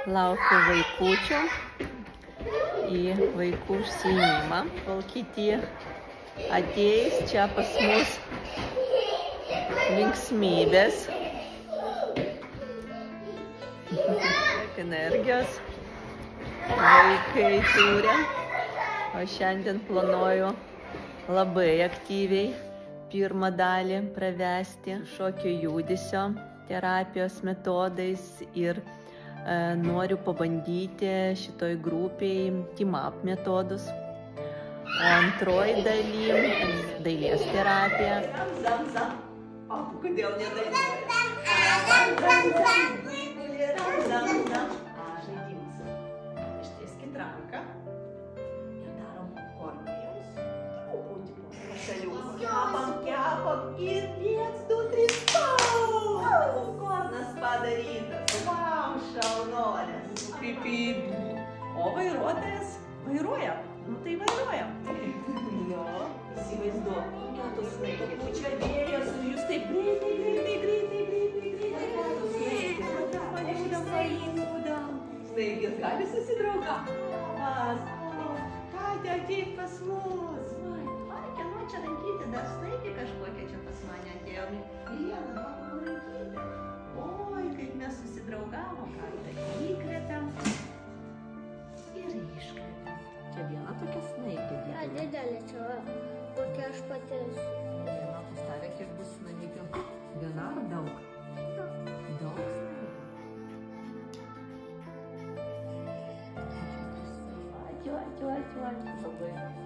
Laukiu vaikučių į vaikų užsiėmimą. Kol kiti ateis, čia pas mus linksmybės. Tiek energijos vaikai turi. O šiandien planuoju labai aktyviai pirmą dalį pravesti šokio judesio terapijos metodais ir noriu pabandyti šitoj grupiai team up metodus. O antroji daly dailės terapija. O kodėl nedainuoja? Žaidimas. Ištieskit ranką ir darom kornijos. Truputį po šalių. Kepam ir 1, 2, 3, kornas padarytas. Vau, šaunuolės. O vairuotojas vairuoja. Nu tai vairuojam. Jo, įsivaizduok. Metus snaigė. Pučia vėjas ir jūs taip greitai. Snaigės gali susidraugauti. Katė, ateik pas mus. Kieno čia lankyti? Dar snaigė kažkokia čia pas mane atėjo. Vieną lankyti. Oi, kaip mes susidraugavom. Katę įkvėtėm ir iškvėtėm. Čia viena tokia snaigė. Ja, didelė čia, kokia aš pati esu. Viena pastarė, kiek bus snaigių. Viena ar daug? Daug snaigių. Ačiū. Labai.